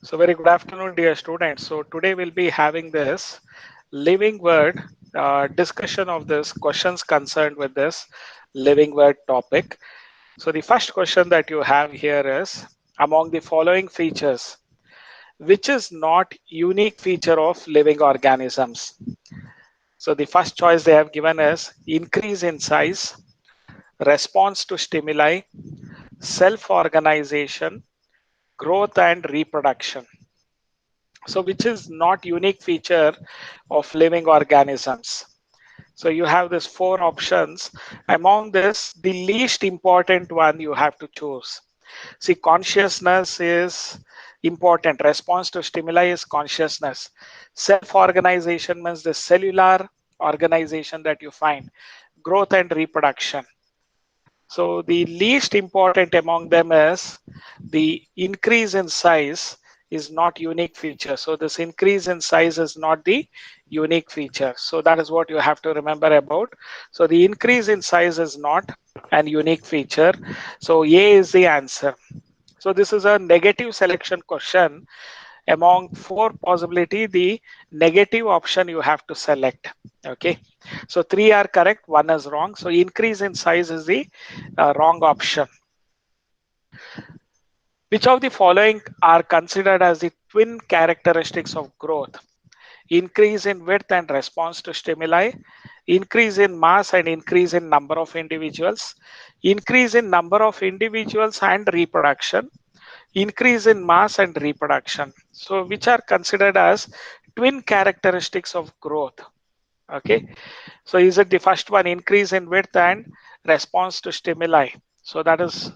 So very good afternoon, dear students. So today we'll be having this living word discussion of this questions concerned with this living word topic. So the first question that you have here is, among the following features, which is not unique feature of living organisms? So the first choice they have given is increase in size, response to stimuli, self-organization, growth and reproduction. So which is not unique feature of living organisms? So you have these four options. Among this, the least important one you have to choose. See, consciousness is important. Response to stimuli is consciousness. Self-organization means the cellular organization that you find. Growth and reproduction. So the least important among them is the increase in size is not unique feature. So this increase in size is not the unique feature. So that is what you have to remember about. So the increase in size is not an unique feature. So A is the answer. So this is a negative selection question. Among four possibility, the negative option you have to select. Okay, so three are correct, one is wrong. So increase in size is the wrong option. Which of the following are considered as the twin characteristics of growth? Increase in width and response to stimuli, increase in mass and increase in number of individuals, increase in number of individuals and reproduction, increase in mass and reproduction. So which are considered as twin characteristics of growth? Okay, so is it the first one, increase in width and response to stimuli? So that is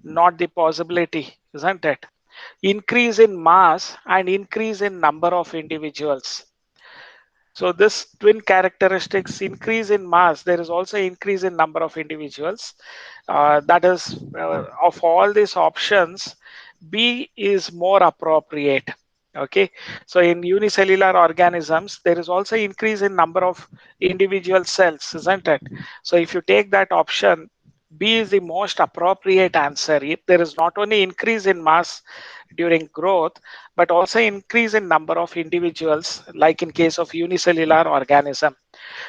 not the possibility, isn't it? Increase in mass and increase in number of individuals. So this twin characteristics, increase in mass, there is also increase in number of individuals. That is, of all these options, B is more appropriate. Okay, so in unicellular organisms, there is also increase in number of individual cells, isn't it? So if you take that option, B is the most appropriate answer. If there is not only increase in mass during growth, but also increase in number of individuals, like in case of unicellular organism.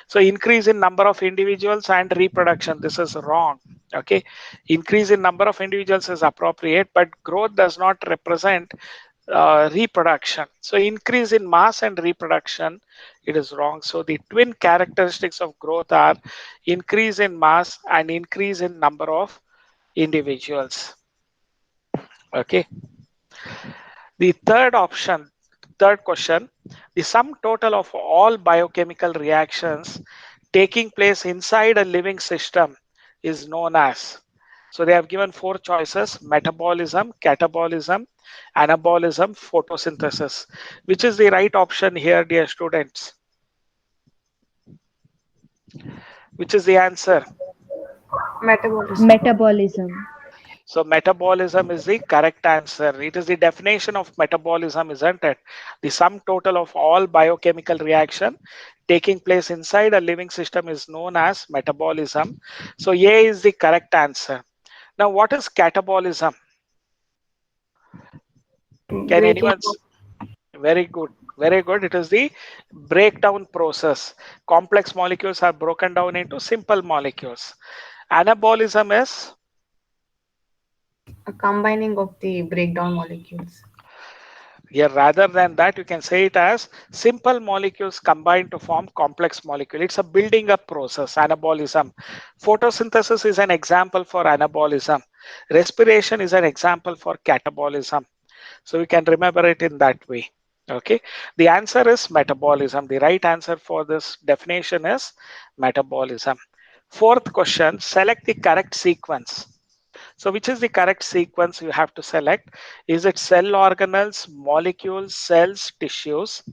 So increase in number of individuals and reproduction, this is wrong. Okay, increase in number of individuals is appropriate, but growth does not represent reproduction. So increase in mass and reproduction, it is wrong. So the twin characteristics of growth are increase in mass and increase in number of individuals. Okay, the third option, third question, the sum total of all biochemical reactions taking place inside a living system is known as. So they have given four choices: metabolism, catabolism, anabolism, photosynthesis. Which is the right option here, dear students? Which is the answer? Metabolism. Metabolism. So metabolism is the correct answer. It is the definition of metabolism, isn't it? The sum total of all biochemical reaction taking place inside a living system is known as metabolism. So A is the correct answer. Now, what is catabolism? Can Breaking anyone? Very good. Very good. It is the breakdown process. Complex molecules are broken down into simple molecules. Anabolism is, a combining of the breakdown molecules. yeah, rather than that, you can say it as simple molecules combine to form complex molecule. It's a building up process, anabolism. Photosynthesis is an example for anabolism. Respiration is an example for catabolism. So we can remember it in that way. Okay, the answer is metabolism. The right answer for this definition is metabolism. Fourth question, select the correct sequence. So which is the correct sequence you have to select? Is it cell organelles, molecules, cells, tissues?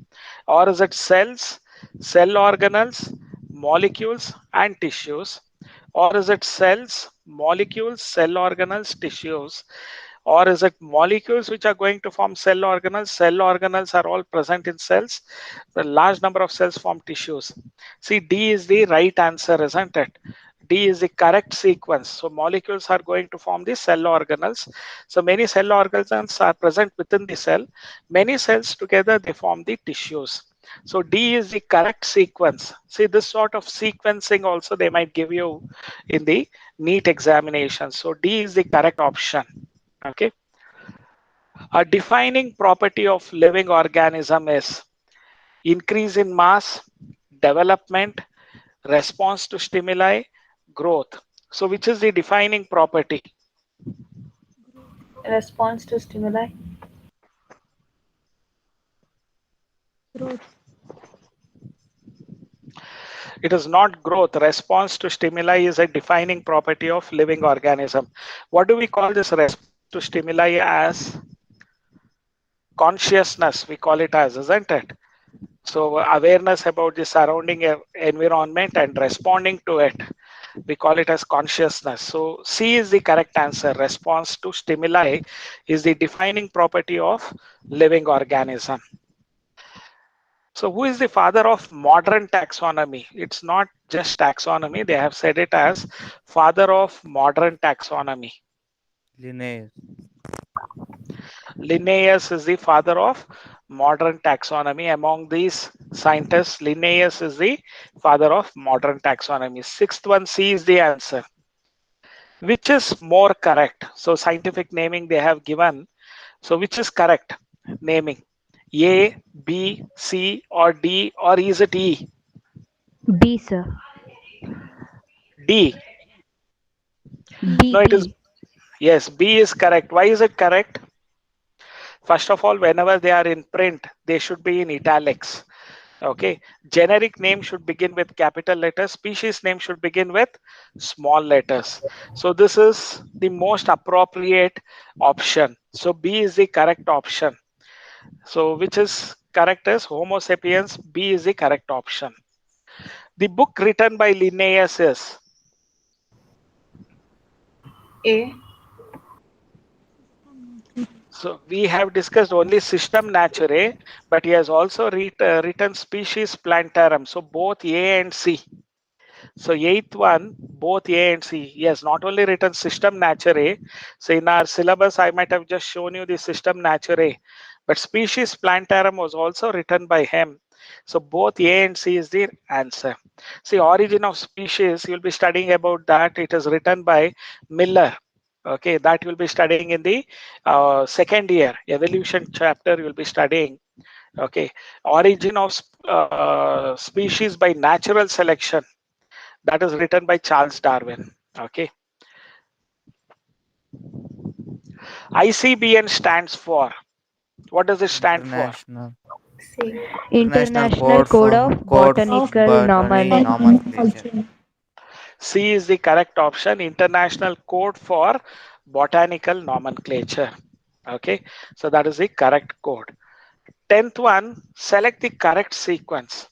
Or is it cells, cell organelles, molecules and tissues? Or is it cells, molecules, cell organelles, tissues? Or is it molecules which are going to form cell organelles? Cell organelles are all present in cells. The large number of cells form tissues. See, D is the right answer, isn't it? D is the correct sequence. So molecules are going to form the cell organelles. So many cell organelles are present within the cell. Many cells together they form the tissues. So D is the correct sequence. See, this sort of sequencing also they might give you in the NEET examination. So D is the correct option. Okay. A defining property of living organism is increase in mass, development, response to stimuli, growth. So which is the defining property? Response to stimuli. Growth. It is not growth. Response to stimuli is a defining property of living organism. What do we call this response to stimuli as? Consciousness, we call it as, isn't it? So awareness about the surrounding environment and responding to it, we call it as consciousness. So C is the correct answer. Response to stimuli is the defining property of living organism. So who is the father of modern taxonomy? It's not just taxonomy. They have said it as father of modern taxonomy. Linnaeus. Linnaeus is the father of modern taxonomy. Among these scientists, Linnaeus is the father of modern taxonomy. Sixth one, C is the answer. Which is more correct? So scientific naming they have given. So which is correct naming? A, B, C or D, or is it E? B, sir. D. B, No, it is, B. yes, B is correct. Why is it correct? First of all, whenever they are in print, they should be in italics. Okay. Generic name should begin with capital letters. Species name should begin with small letters. So this is the most appropriate option. So B is the correct option. So which is correct is Homo sapiens. B is the correct option. The book written by Linnaeus is A. so we have discussed only System Naturae, but he has also written Species Plantarum. So both A and C. So eighth one, both A and C. Yes, not only written System Naturae. So in our syllabus, I might have just shown you the System Naturae, but Species Plantarum was also written by him. So both A and C is the answer. See, Origin of Species, you'll be studying about that. It is written by Miller. Okay, that you'll be studying in the second year evolution chapter. You'll be studying. Okay, Origin of Species by Natural Selection, that is written by Charles Darwin. Okay. ICBN stands for, what does it stand for? International. C. International International Code Code for of Code for Botanical Botany Nomenclature. C is the correct option. International Code for Botanical Nomenclature. Okay. So that is the correct code. 10th one, select the correct sequence.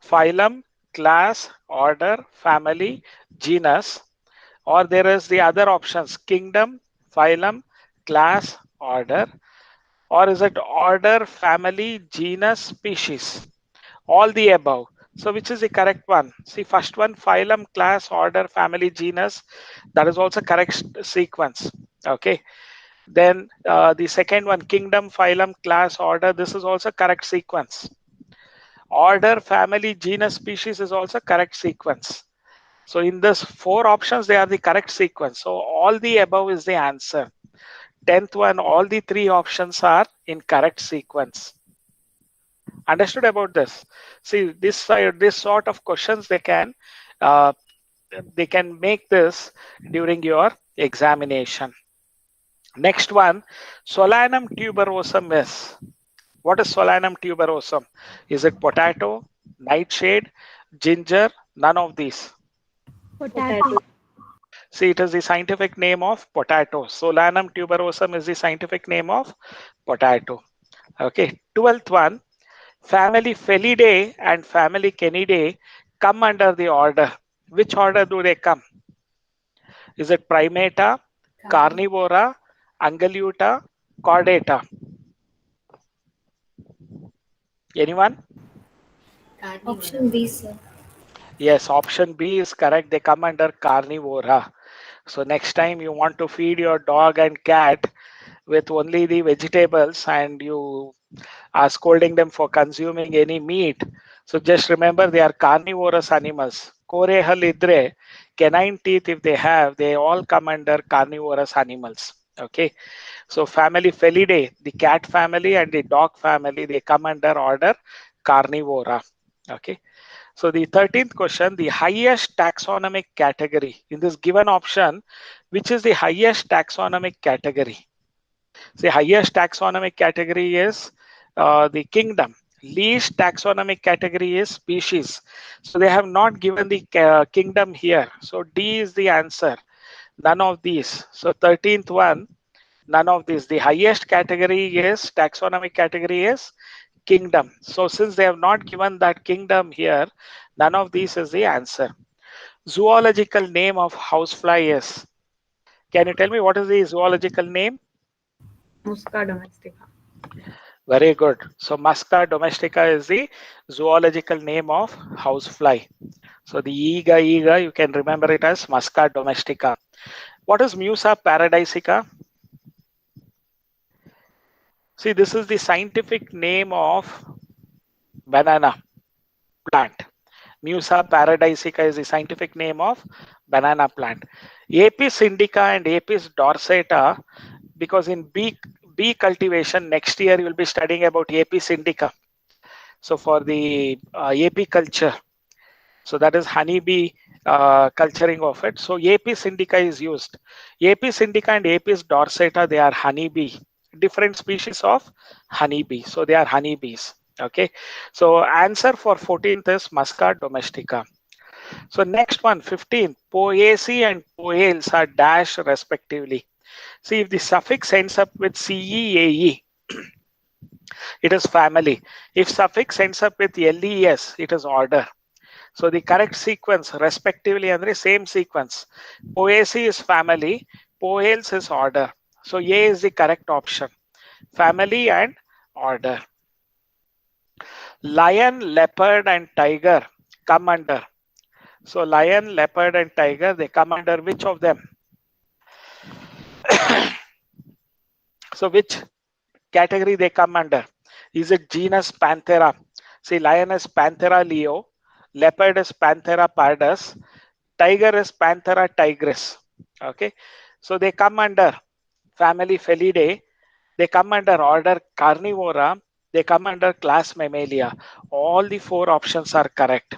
Phylum, class, order, family, genus, or there is the other options: kingdom, phylum, class, order, or is it order, family, genus, species? All the above. So which is the correct one? See, first one, phylum, class, order, family, genus, that is also correct sequence. Okay. Then the second one, kingdom, phylum, class, order, this is also correct sequence. Order, family, genus, species is also correct sequence. So in this four options, they are the correct sequence. So all the above is the answer. 10th one, all the three options are in correct sequence. Understood about this? See, this sort of questions uh, they can make this during your examination. Next one, Solanum tuberosum is. What is Solanum tuberosum? Is it potato, nightshade, ginger? None of these. Potato. See, it is the scientific name of potato. Solanum tuberosum is the scientific name of potato. Okay, 12th one, family Felidae and family Canidae come under the order. Which order do they come? Is it Primata, Carnivora, Anguluta, Chordata? Anyone? Option B, sir. Yes, option B is correct. They come under carnivora. So next time you want to feed your dog and cat with only the vegetables and you are scolding them for consuming any meat. So just remember they are carnivorous animals. Korehal idre, canine teeth if they have, they all come under carnivorous animals. Okay. So family Felidae, the cat family and the dog family, they come under order Carnivora. Okay. So the 13th question, the highest taxonomic category in this given option, which is the highest taxonomic category? The highest taxonomic category is the kingdom. Least taxonomic category is species. So they have not given the kingdom here. So D is the answer. None of these. So 13th one, none of these. The highest category is taxonomic category is kingdom. So since they have not given that kingdom here, none of these is the answer. Zoological name of housefly is. Can you tell me what is the zoological name? Musca domestica. Very good. So Musca domestica is the zoological name of housefly. So the Ega, you can remember it as Musca domestica. What is Musa paradisica? See, this is the scientific name of banana plant. Musa paradisica is the scientific name of banana plant. Apis indica and Apis dorsata, because in bee cultivation next year you will be studying about Apis indica. So for the apiculture, so that is honeybee culturing of it. So Apis indica is used. Apis indica and Apis dorsata, they are honeybee, different species of honeybee. So they are honeybees. Okay. So answer for 14th is Musca domestica. So next one, 15th, Poaceae and Poales are dash respectively. See, if the suffix ends up with CEAE, it is family. If suffix ends up with LES, it is order. So the correct sequence respectively and the same sequence. Poaceae is family, Poales is order. So A is the correct option. Family and order. Lion, leopard and tiger come under. So lion, leopard and tiger, they come under which of them? So which category they come under? Is it genus Panthera? See, lion is Panthera leo, leopard is Panthera pardus, tiger is Panthera tigris. Okay, so they come under family Felidae, they come under order Carnivora, they come under class Mammalia. All the four options are correct.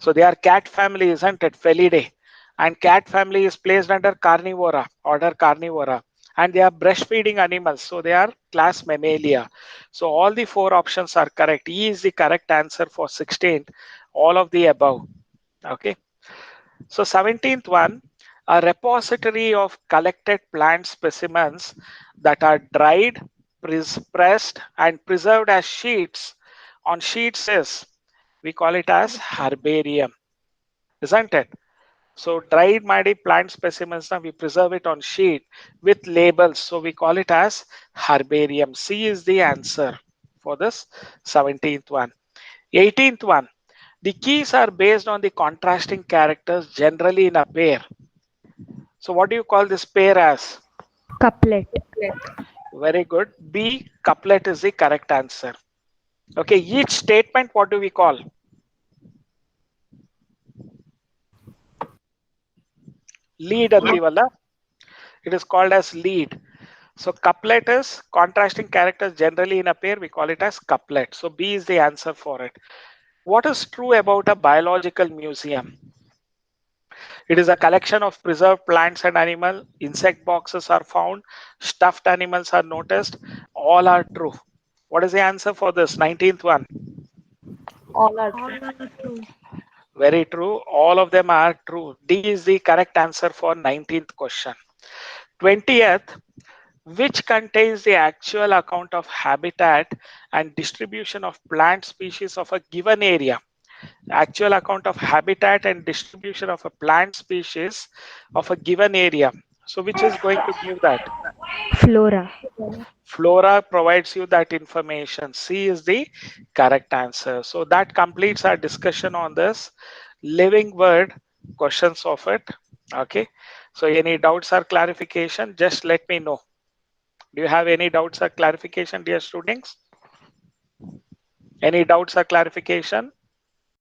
So they are cat family, isn't it? Felidae. And cat family is placed under Carnivora, order Carnivora. And they are breastfeeding animals. So they are class Mammalia. So all the four options are correct. E is the correct answer for 16th. All of the above. Okay. So 17th one, a repository of collected plant specimens that are dried, pressed and preserved as sheets on sheets is, we call it as herbarium, isn't it? So dried mighty plant specimens, now we preserve it on sheet with labels. So we call it as herbarium. C is the answer for this 17th one. 18th one, the keys are based on the contrasting characters generally in a pair. So what do you call this pair as? Couplet. Very good. B, couplet is the correct answer. Okay, each statement, what do we call? Lead antivala. It is called as lead. So couplet is contrasting characters generally in a pair. We call it as couplet. So B is the answer for it. What is true about a biological museum? It is a collection of preserved plants and animals. Insect boxes are found. Stuffed animals are noticed. All are true. What is the answer for this 19th one? All are All true. are true. Very true. All of them are true. D is the correct answer for 19th question. 20th, which contains the actual account of habitat and distribution of plant species of a given area. Actual account of habitat and distribution of a plant species of a given area. So which is going to give that? Flora. Flora provides you that information. C is the correct answer. So that completes our discussion on this. living word, questions of it. Okay. So any doubts or clarification, just let me know. Do you have any doubts or clarification, dear students? Any doubts or clarification?